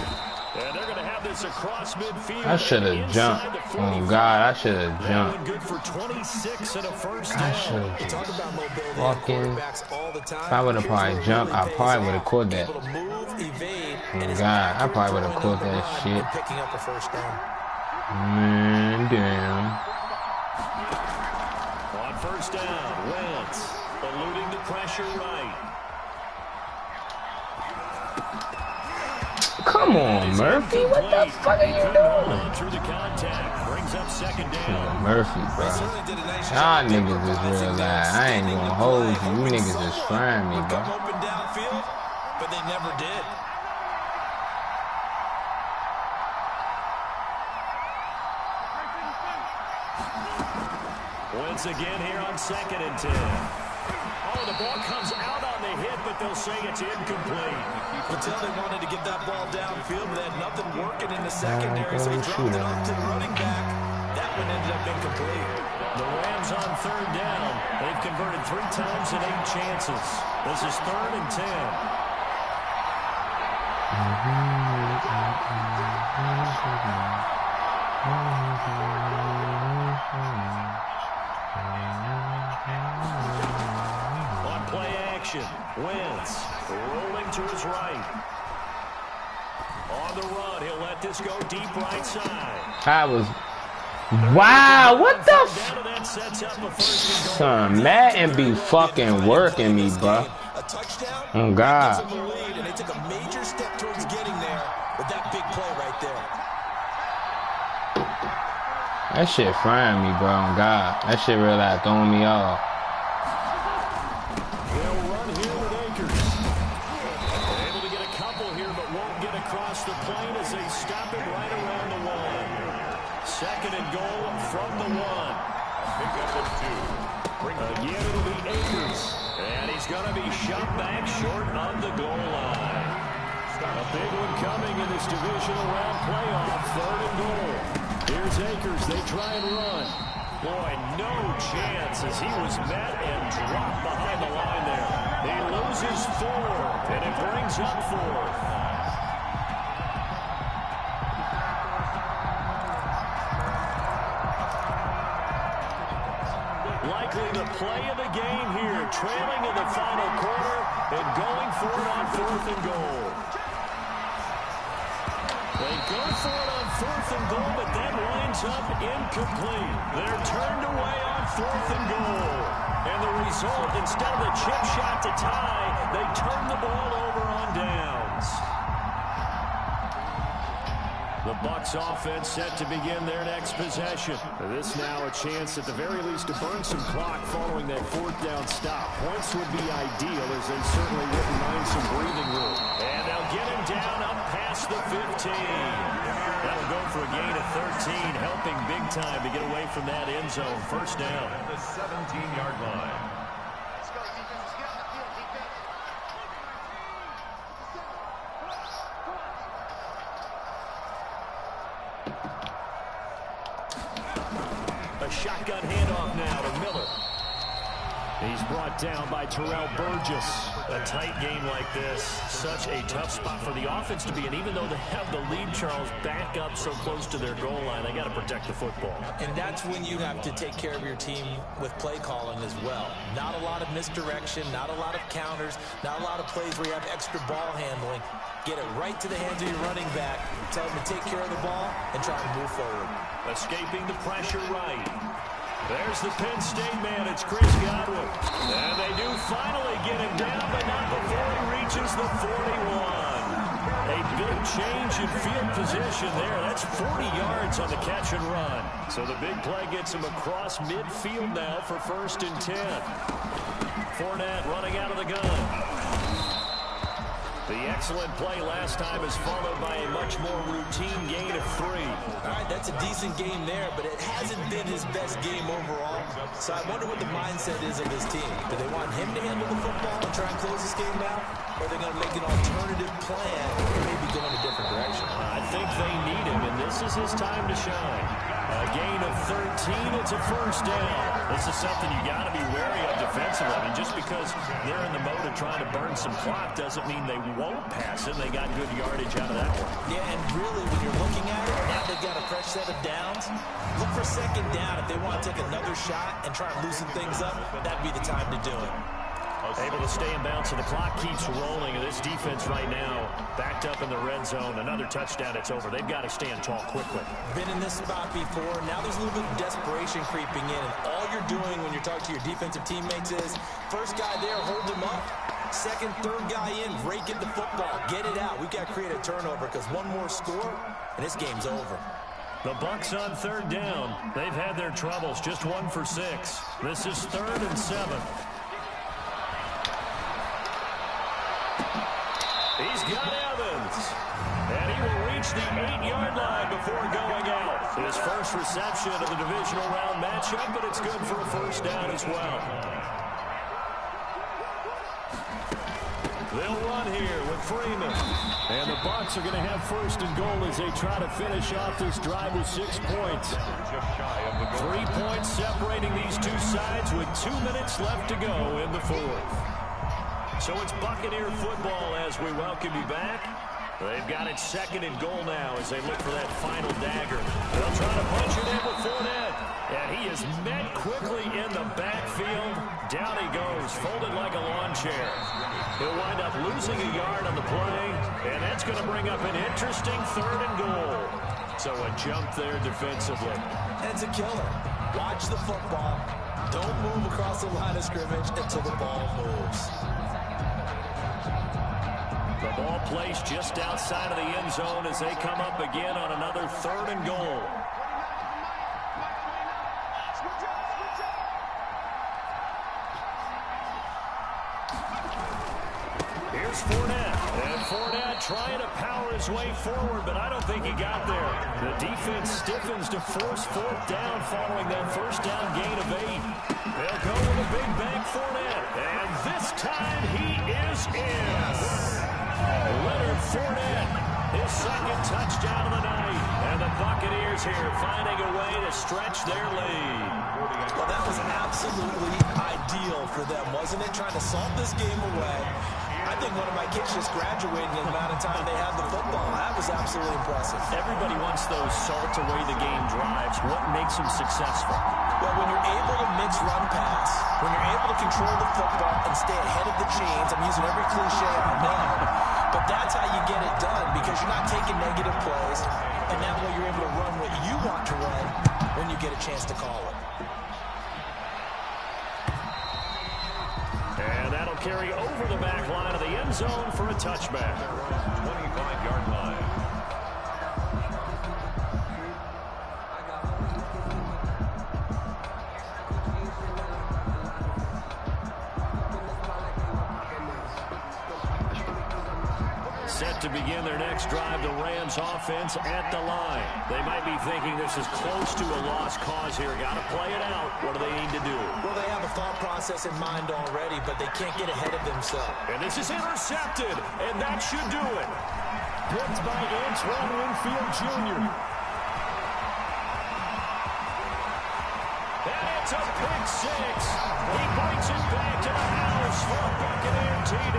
Speaker 2: And they're going to have this across midfield.
Speaker 3: I should have jumped. Oh, God, I should have jumped.
Speaker 2: Good for 26 and a first down.
Speaker 3: I should have
Speaker 4: Talk about mobility
Speaker 3: fucking.
Speaker 4: all the time.
Speaker 3: If I would have probably jumped, I probably would have caught that.
Speaker 4: Able to move, evade,
Speaker 3: Oh, God, I probably would have caught that shit.
Speaker 4: Picking up a first down.
Speaker 3: Man, damn.
Speaker 2: On first down, Wentz eluding the pressure right.
Speaker 3: Come on, Murphy. What the fuck are you doing?
Speaker 2: Through the contact, brings up second down.
Speaker 3: Murphy, bro. Y'all niggas is real live. I ain't gonna hold you. You niggas is frying me, bro.
Speaker 4: Open downfield, but they never did.
Speaker 2: Once again here on second and 10. Oh, the ball comes out on the hit, but they'll say it's incomplete.
Speaker 4: Patel, they wanted to get that ball downfield, but they had nothing working in the secondary, so he dropped it off to the running back. That one ended up incomplete.
Speaker 2: The Rams on third down. They've converted 3 times in 8 chances. This is third and 10. On play action, Wentz rolling to his right. On the run, he'll let this go deep right side.
Speaker 3: I was. Wow, what the son, Madden be fucking working me, bro. Oh, God.
Speaker 4: And they took a major step towards getting there with that big play right there.
Speaker 3: That shit frying me, bro. Oh, God. That shit really like throwing me off.
Speaker 2: They'll run here with Akers. Able to get a couple here, but won't get across the plane as they stop it right around the 1. Second and goal from the 1.
Speaker 5: Pick up at 2.
Speaker 2: Again, it'll be Akers. And he's going to be shot back short on the goal line. A big one coming in this divisional round playoff. Third and goal. Here's Akers. They try and run. Boy, no chance as he was met and dropped behind the line there. He loses 4, and it brings up 4th. Likely the play of the game here, trailing in the final quarter and going for it on 4th and goal. They go for it on 4th and goal, but that winds up incomplete. They're turned away on 4th and goal. And the result, instead of a chip shot to tie, they turn the ball over on downs. The Bucs offense set to begin their next possession. This now a chance at the very least to burn some clock following that 4th down stop. Points would be ideal as they certainly wouldn't mind some breathing room. And they'll get him down up past the 15. That'll go for a gain of 13, helping big time to get away from that end zone. First down.
Speaker 5: At the 17-yard line.
Speaker 2: A shotgun handoff now to Miller. He's brought down by Terrell Burgess. A tight game like this, such a tough spot for the offense to be in. Even though they have the lead, Charles, back up so close to their goal line, they got to protect the football.
Speaker 4: And that's when you have to take care of your team with play calling as well. Not a lot of misdirection, not a lot of counters, not a lot of plays where you have extra ball handling. Get it right to the hands of your running back, tell him to take care of the ball, and try to move forward.
Speaker 2: Escaping the pressure right. There's the Penn State man. It's Chris Godwin. And they do finally get him down, but not before he reaches the 41. A big change in field position there. That's 40 yards on the catch and run. So the big play gets him across midfield now for 1st and 10. Fournette running out of the gun. The excellent play last time is followed by a much more routine gain of 3.
Speaker 4: All right, that's a decent game there, but it hasn't been his best game overall. So I wonder what the mindset is of his team. Do they want him to handle the football and try and close this game out? Or are they going to make an alternative plan and maybe go in a different direction?
Speaker 2: I think they need him, and this is his time to shine. A gain of 13, it's a 1st down. This is something you got to be wary of defensively. I mean, just because they're in the mode of trying to burn some clock doesn't mean they won't pass it. They got good yardage out of that one.
Speaker 4: Yeah, and really, when you're looking at it, now they've got a fresh set of downs. Look for 2nd down. If they want to take another shot and try and loosen things up, that'd be the time to do it.
Speaker 2: Able to stay in bounds, and the clock keeps rolling. And this defense right now, backed up in the red zone. Another touchdown, it's over. They've got to stand tall quickly.
Speaker 4: Been in this spot before. Now there's a little bit of desperation creeping in. And all you're doing when you're talking to your defensive teammates is, first guy there, hold him up. 2nd, 3rd guy in, break it the football. Get it out. We've got to create a turnover because one more score, and this game's over.
Speaker 2: The Bucs on 3rd down. They've had their troubles. Just 1 for 6. This is 3rd and 7. He's got Evans. And he will reach the 8-yard line before going out. His first reception of the divisional round matchup, but it's good for a 1st down as well. They'll run here with Freeman. And the Bucs are going to have 1st and goal as they try to finish off this drive with 6 points. 3 points separating these two sides with 2 minutes left to go in the 4th. So it's Buccaneer football as we welcome you back. They've got it 2nd and goal now as they look for that final dagger. They'll try to punch it in with Fournette. And he is met quickly in the backfield. Down he goes, folded like a lawn chair. He'll wind up losing a yard on the play. And that's going to bring up an interesting 3rd and goal. So a jump there defensively.
Speaker 4: And it's a killer. Watch the football. Don't move across the line of scrimmage until the ball moves.
Speaker 2: The ball placed just outside of the end zone as they come up again on another 3rd and goal. Here's Fournette. And Fournette trying to power his way forward, but I don't think he got there. The defense stiffens to force 4th down following that 1st down gain of 8. They'll go with a big bank Fournette. And this time he is in. Leonard Fournette, his 2nd touchdown of the night. And the Buccaneers here finding a way to stretch their lead.
Speaker 4: Well, that was absolutely ideal for them, wasn't it? Trying to salt this game away. I think one of my kids just graduated in the amount of time they had the football. That was absolutely impressive.
Speaker 2: Everybody wants those salt away the game drives. What makes them successful?
Speaker 4: Well, when you're able to mix run pass, when you're able to control the football and stay ahead of the chains, I'm using every cliche I know, but that's how you get it done because you're not taking negative plays, and that way you're able to run what you want to run when you get a chance to call it.
Speaker 2: And that'll carry over the back line of the end zone for a touchback.
Speaker 5: 25-yard line.
Speaker 2: Set to begin their next drive, the Rams offense at the line. They might be thinking this is close to a lost cause here. Got to play it out. What do they need to do?
Speaker 4: Well, they have a thought process in mind already, but they can't get ahead of themselves.
Speaker 2: And this is intercepted, and that should do it. Picked by Antoine Winfield Jr. And It's a pick six. He brings it back to the house for a Buccaneer TD.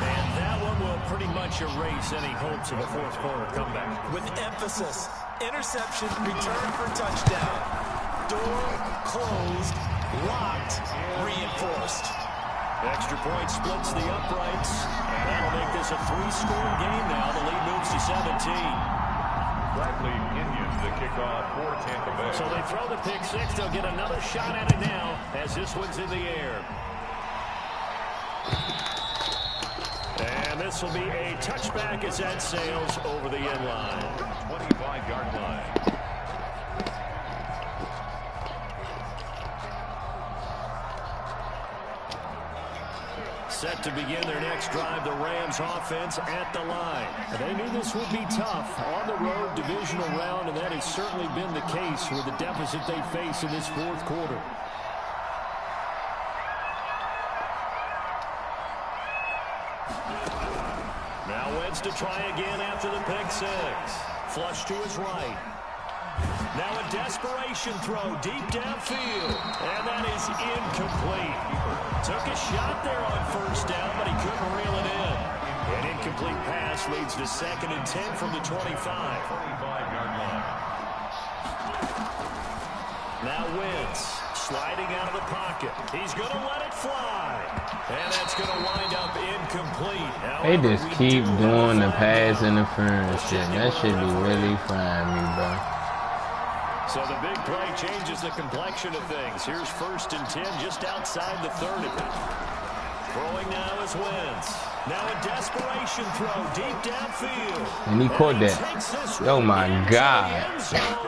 Speaker 2: And that one will pretty much erase any hopes of a fourth quarter comeback.
Speaker 4: With emphasis, interception, return for touchdown. Door closed, locked, reinforced.
Speaker 2: Extra point splits the uprights. And that'll make this a three-score game now. The lead moves to 17.
Speaker 5: Bradley Pinion, the kickoff for Tampa Bay.
Speaker 2: So they throw the pick six. They'll get another shot at it now as this one's in the air. And this will be a touchback as that sails over the end line.
Speaker 5: 25-yard line.
Speaker 2: Set to begin their next drive, the Rams offense at the line. They knew this would be tough on the road, divisional round, and that has certainly been the case with the deficit they face in this fourth quarter. Now Wentz to try again after the pick six. Flush to his right. Now a desperation throw deep downfield. And that is incomplete. Took a shot there on first down, but he couldn't reel it in. An incomplete pass leads to 2nd and 10 from the 25.
Speaker 5: 25-yard line.
Speaker 2: Now Wentz sliding out of the pocket. He's going to let it fly. And that's going to wind up incomplete.
Speaker 3: They just keep doing the pass interference shit. That should be really frying me, bro.
Speaker 2: So the big play changes the complexion of things. Here's 1st and 10 just outside the 30. Throwing now is Wentz. Now a desperation throw deep downfield.
Speaker 3: And he caught that. Oh my God.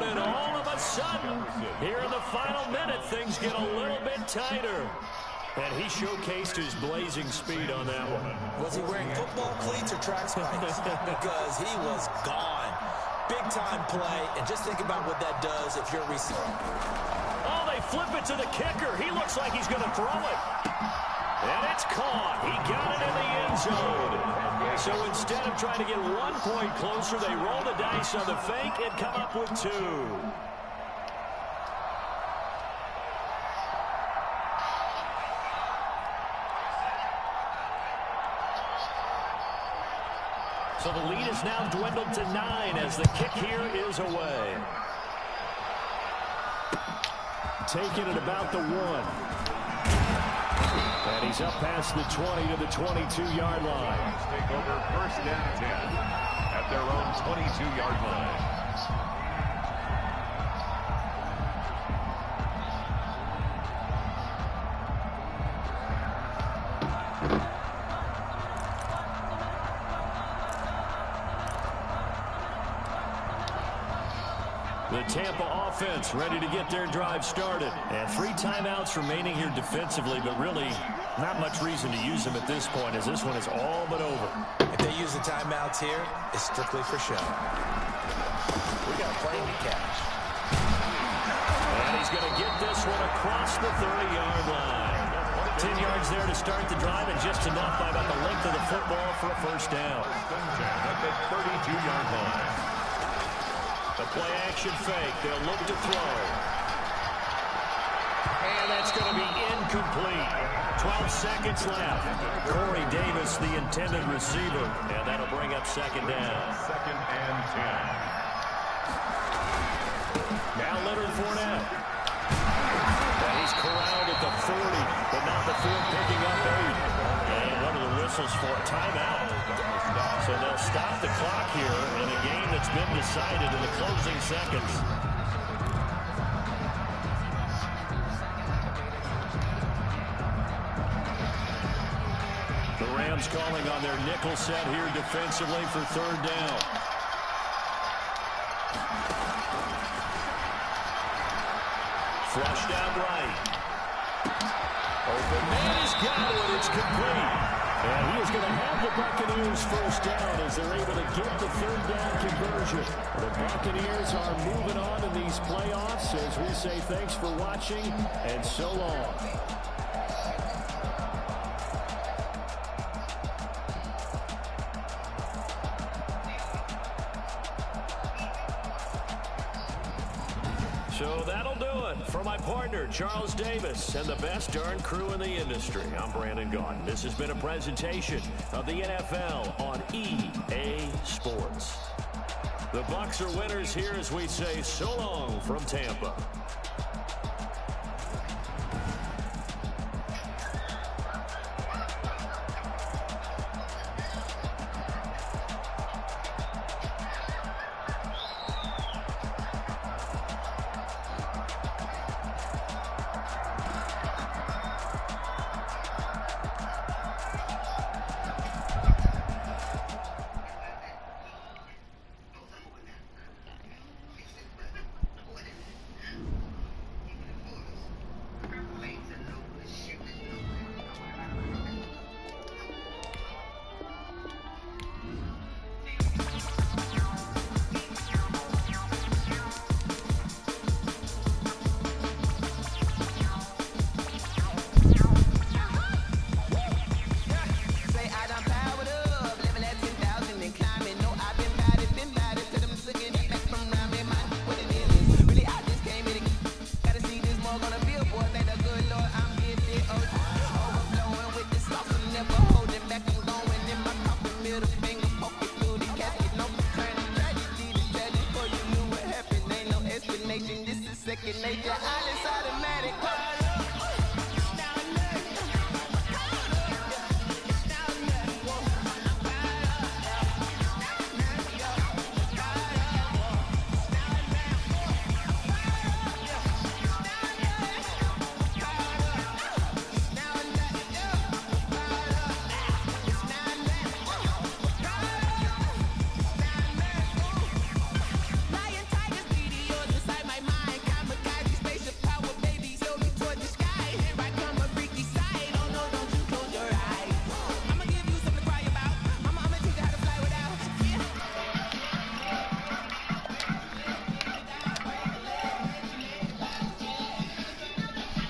Speaker 2: And all of a sudden, here in the final minute, things get a little bit tighter. And he showcased his blazing speed on that one.
Speaker 4: Was he wearing football cleats or track spikes? Because he was gone. Big-time play, and just think about what that does if you're receiver.
Speaker 2: Oh, they flip it to the kicker. He looks like he's going to throw it. And it's caught. He got it in the end zone. So instead of trying to get 1 point closer, they roll the dice on the fake and come up with 2. So the lead is now dwindled to 9 as the kick here is away. Taking it about the 1. And he's up past the 20 to the 22-yard line.
Speaker 5: Take over 1st and 10 at their own 22-yard line.
Speaker 2: The Tampa offense ready to get their drive started. And 3 timeouts remaining here defensively, but really not much reason to use them at this point as this one is all but over.
Speaker 4: If they use the timeouts here, it's strictly for show. We got a play to catch.
Speaker 2: And he's going to get this one across the 30-yard line. 10 yards there to start the drive and just enough by about the length of the football for a 1st down.
Speaker 5: At the 32-yard line.
Speaker 2: The play-action fake. They'll look to throw. And that's going to be incomplete. 12 seconds left. Corey Davis, the intended receiver. And that'll bring up 2nd down.
Speaker 5: 2nd and 10.
Speaker 2: Now Leonard Fournette. And he's corralled at the 40, but not the field picking up 8. And what are the whistles for? Timeout. So they'll stop the clock here in a game that's been decided in the closing seconds. The Rams calling on their nickel set here defensively for 3rd down. Flushed out right. Open man has got it. It's complete. And he is going to have the Buccaneers 1st down as they're able to get the 3rd down conversion. The Buccaneers are moving on in these playoffs as we say thanks for watching and so long. So that'll do it. For my partner, Charles Davis, and the best darn crew in the industry, I'm Brandon Gaudin. This has been a presentation of the NFL on EA Sports. The Bucs are winners here as we say so long from Tampa.